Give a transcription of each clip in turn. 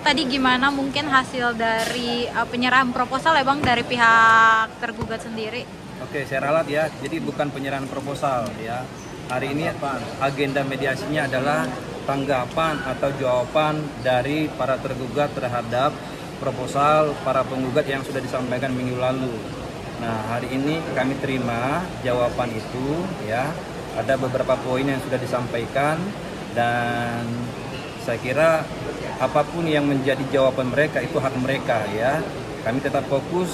Tadi gimana mungkin hasil dari penyerahan proposal ya Bang dari pihak tergugat sendiri? Oke, saya ralat ya. Jadi bukan penyerahan proposal ya. Hari ini agenda mediasinya adalah tanggapan atau jawaban dari para tergugat terhadap proposal para penggugat yang sudah disampaikan minggu lalu. Nah, hari ini kami terima jawaban itu ya. Ada beberapa poin yang sudah disampaikan dan saya kira apapun yang menjadi jawaban mereka itu hak mereka ya. Kami tetap fokus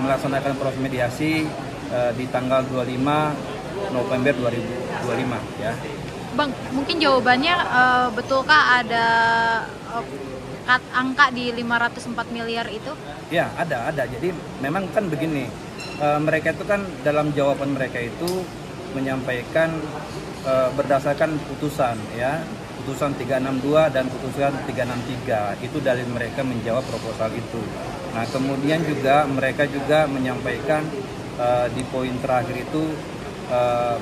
melaksanakan proses mediasi di tanggal 25 November 2025 ya. Bang, mungkin jawabannya betulkah ada angka di 504 miliar itu? Ya, ada. Jadi memang kan begini, mereka itu kan dalam jawaban mereka itu menyampaikan berdasarkan putusan ya. Putusan 362 dan putusan 363 itu dalil mereka menjawab proposal itu. Nah kemudian juga mereka juga menyampaikan di poin terakhir itu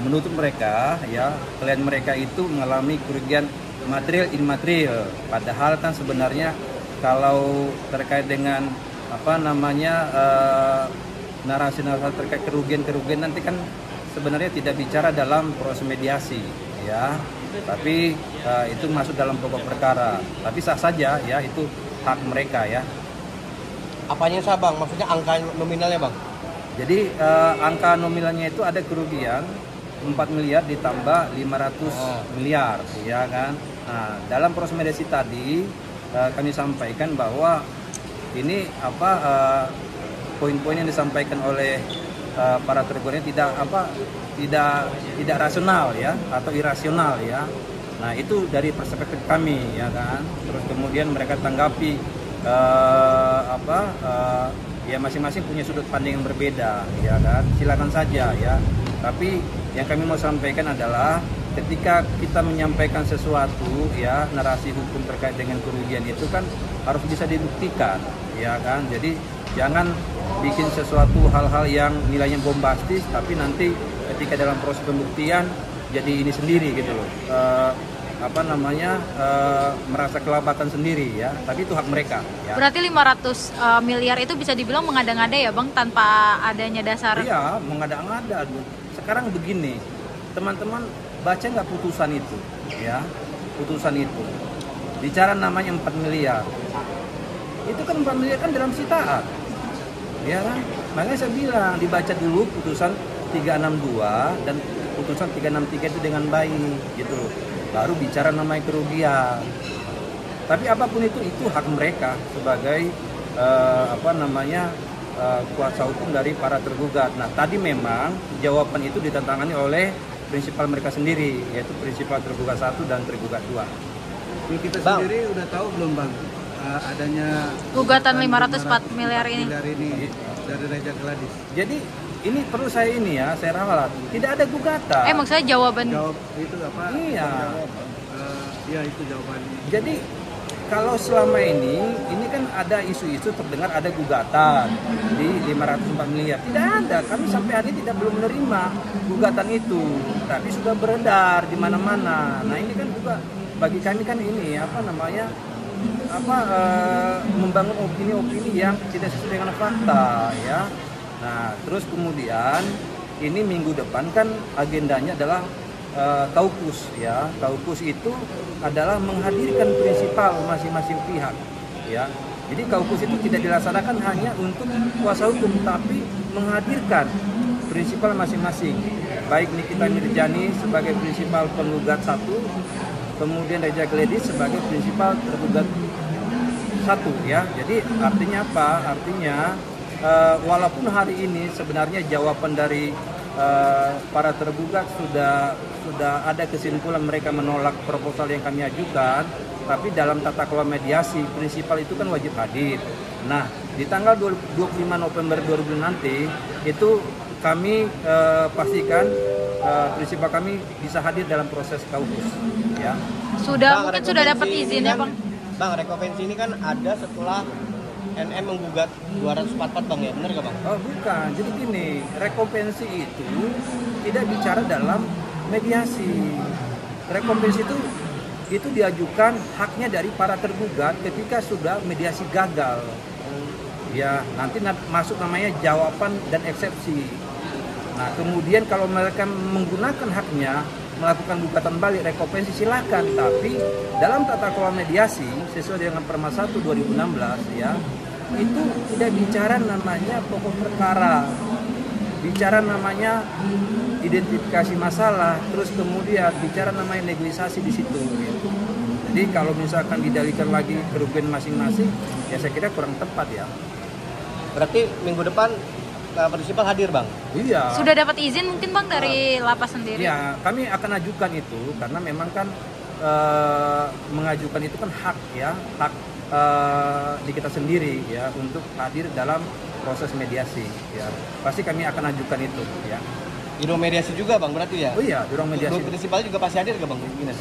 menuntut mereka ya klien mereka itu mengalami kerugian material imaterial. Padahal kan sebenarnya kalau terkait dengan narasi-narasi terkait kerugian nanti kan sebenarnya tidak bicara dalam proses mediasi ya. Tapi itu masuk dalam pokok perkara. Tapi sah saja ya, itu hak mereka ya. Apanya sah Bang? Maksudnya angka nominalnya Bang? Jadi angka nominalnya itu ada kerugian 4 miliar ditambah 500 miliar ya kan. Nah, dalam proses mediasi tadi kami sampaikan bahwa ini poin-poin yang disampaikan oleh para tergugat tidak rasional ya atau irasional ya. Nah itu dari perspektif kami ya kan. Terus kemudian mereka tanggapi ya masing-masing punya sudut pandang yang berbeda ya kan. Silakan saja ya. Tapi yang kami mau sampaikan adalah ketika kita menyampaikan sesuatu ya narasi hukum terkait dengan kerugian itu kan harus bisa dibuktikan ya kan. Jadi jangan bikin sesuatu hal-hal yang nilainya bombastis tapi nanti ketika dalam proses pembuktian jadi ini sendiri gitu loh merasa kelabakan sendiri ya, tapi itu hak mereka ya. Berarti 500 miliar itu bisa dibilang mengada-ngada ya Bang tanpa adanya dasar? Iya, mengada-ngada. Sekarang begini teman-teman, baca nggak putusan itu ya, putusan itu bicara namanya 4 miliar itu kan 4 miliar kan dalam sitaan ya kan. Makanya saya bilang dibaca dulu putusan 362 dan putusan 363 itu dengan baik gitu loh. Baru bicara namanya kerugian. Tapi apapun itu hak mereka sebagai kuasa hukum dari para tergugat. Nah, tadi memang jawaban itu ditantangani oleh prinsipal mereka sendiri, yaitu prinsipal tergugat 1 dan tergugat 2. Kita sendiri udah tahu belum Bang adanya gugatan 504 miliar ini dari Reja Gladys. Jadi ini perlu saya ralat, tidak ada gugatan. Maksudnya jawaban Itu apa? Iya. Ya itu jawabannya. Jadi kalau selama ini kan ada isu-isu terdengar ada gugatan di 504 miliar. Tidak ada, kami sampai hari ini belum menerima gugatan itu. Tapi sudah beredar di mana-mana. Nah ini kan juga bagi kami kan ini membangun opini-opini yang tidak sesuai dengan fakta ya. Nah terus kemudian ini minggu depan kan agendanya adalah kaukus ya. Kaukus itu adalah menghadirkan prinsipal masing-masing pihak ya. Jadi kaukus itu tidak dilaksanakan hanya untuk kuasa hukum tapi menghadirkan prinsipal masing-masing. Baik Nikita Mirzani sebagai prinsipal penggugat 1, kemudian Reja Gladys sebagai prinsipal tergugat 1 ya. Jadi artinya apa? Artinya walaupun hari ini sebenarnya jawaban dari para tergugat sudah ada kesimpulan mereka menolak proposal yang kami ajukan, tapi dalam tata kelola mediasi prinsipal itu kan wajib hadir. Nah di tanggal 25 November 2020 nanti itu kami pastikan prinsipal kami bisa hadir dalam proses kaukus ya. Mungkin sudah dapat izinnya Bang. Bang, rekonvensi ini kan ada setelah NM menggugat 244 Bang ya, benar gak Bang? Oh bukan, jadi gini, rekonvensi itu tidak bicara dalam mediasi. Rekonvensi itu itu diajukan haknya dari para tergugat ketika sudah mediasi gagal. Ya, nanti masuk namanya jawaban dan eksepsi. Nah, kemudian kalau mereka menggunakan haknya melakukan gugatan balik rekompensi silakan, tapi dalam tata kelola mediasi sesuai dengan Perma 1 2016 ya, itu tidak bicara namanya pokok perkara. Bicara namanya identifikasi masalah, terus kemudian bicara namanya negosiasi di situ. Gitu. Jadi kalau misalkan didalilkan lagi kerugian masing-masing, ya saya kira kurang tepat ya. Berarti minggu depan prinsipal hadir, Bang? Iya. Sudah dapat izin mungkin Bang dari lapas sendiri? Iya, kami akan ajukan itu karena memang kan mengajukan itu kan hak ya, hak di kita sendiri ya untuk hadir dalam proses mediasi ya. Pasti kami akan ajukan itu ya. Di ruang mediasi juga, Bang, berarti ya? Oh iya, di ruang mediasi. Prinsipal juga pasti hadir nggak, Bang? Gimana?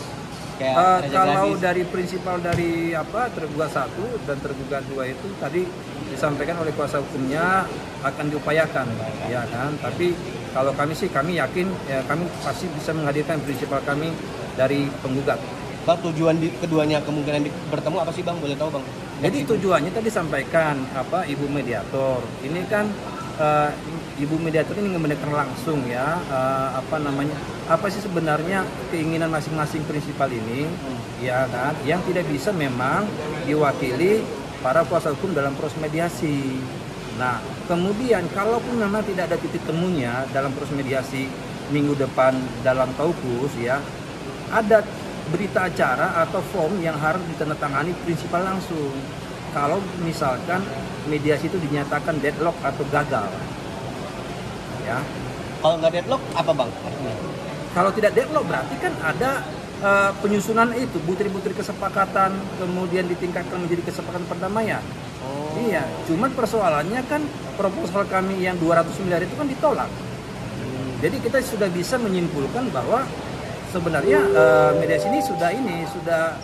Kayak Kalau dari prinsipal dari tergugat 1 dan tergugat 2 itu tadi disampaikan oleh kuasa hukumnya akan diupayakan ya kan, tapi kalau kami sih kami yakin ya kami pasti bisa menghadirkan prinsipal kami dari penggugat. Bang, tujuan keduanya kemungkinan bertemu apa sih, Bang? Boleh tahu, Bang? Jadi tujuannya tadi disampaikan ibu mediator ini kan ibu mediator ini mendengarkan langsung ya apa sih sebenarnya keinginan masing-masing prinsipal ini ya kan, yang tidak bisa memang diwakili para kuasa hukum dalam proses mediasi. Nah kemudian kalaupun memang tidak ada titik temunya dalam proses mediasi minggu depan dalam kaukus ya, ada berita acara atau form yang harus ditandatangani prinsipal langsung kalau misalkan mediasi itu dinyatakan deadlock atau gagal ya. Kalau nggak deadlock apa, Bang? Kalau tidak deadlock berarti kan ada penyusunan itu butir-butir kesepakatan kemudian ditingkatkan menjadi kesepakatan perdamaian. Iya, cuman persoalannya kan proposal kami yang 200 miliar itu kan ditolak. Jadi kita sudah bisa menyimpulkan bahwa sebenarnya mediasi ini sudah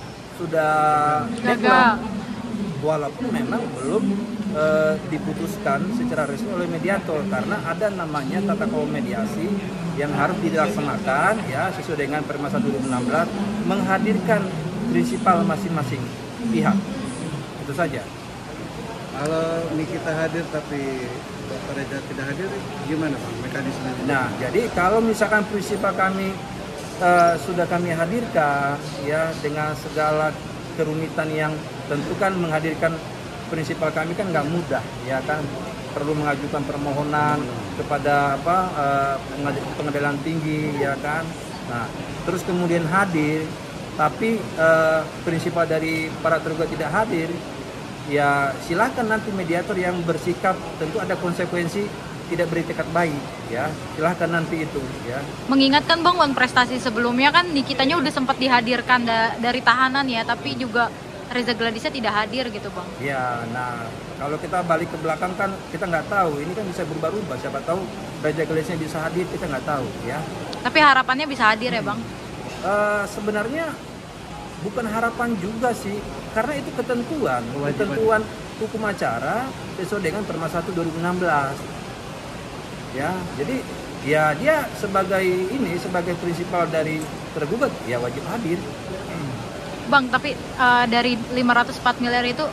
gagal, walaupun memang belum diputuskan secara resmi oleh mediator karena ada namanya tata kelola mediasi yang harus dilaksanakan ya sesuai dengan Perma 1 2016 menghadirkan prinsipal masing-masing pihak. Itu saja. Kalau Nikita hadir tapi Dr. Reza tidak hadir, gimana Bang mekanismenya? Nah, jadi kalau misalkan prinsipal kami sudah kami hadirkan ya dengan segala kerumitan yang tentu kan menghadirkan prinsipal kami kan nggak mudah ya kan, perlu mengajukan permohonan kepada pengadilan tinggi ya kan. Nah terus kemudian hadir tapi prinsipal dari para tergugat tidak hadir ya, silakan nanti mediator yang bersikap, tentu ada konsekuensi tidak beretikat baik ya, silahkan nanti itu ya. Mengingatkan Bang prestasi sebelumnya kan Nikitanya udah sempat dihadirkan dari tahanan ya, tapi juga Reza Gladisnya tidak hadir gitu Bang. Ya, nah kalau kita balik ke belakang kan kita nggak tahu, ini kan bisa berubah-ubah, siapa tahu Reza Gladisnya bisa hadir, kita nggak tahu ya. Tapi harapannya bisa hadir ya Bang? Sebenarnya bukan harapan juga sih, karena itu ketentuan hukum acara sesuai dengan Perma 1 2016 ya. Jadi ya dia sebagai prinsipal dari tergugat ya wajib hadir. Bang, tapi dari 504 miliar itu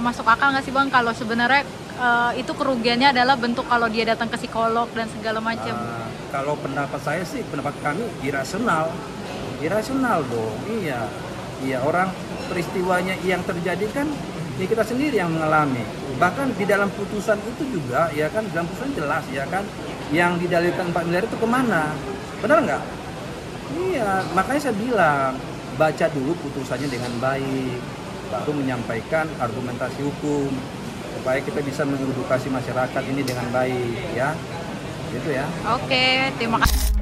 masuk akal nggak sih Bang kalau sebenarnya itu kerugiannya adalah bentuk kalau dia datang ke psikolog dan segala macam? Kalau pendapat saya sih, pendapat kami irasional dong. Iya, orang peristiwanya yang terjadi kan ya kita sendiri yang mengalami. Bahkan di dalam putusan itu juga ya kan, dalam putusan jelas ya kan, yang didalilkan 4 miliar itu kemana? Benar nggak? Iya, makanya saya bilang baca dulu putusannya dengan baik, baru menyampaikan argumentasi hukum supaya kita bisa mengedukasi masyarakat ini dengan baik ya. Gitu ya. Oke, terima kasih.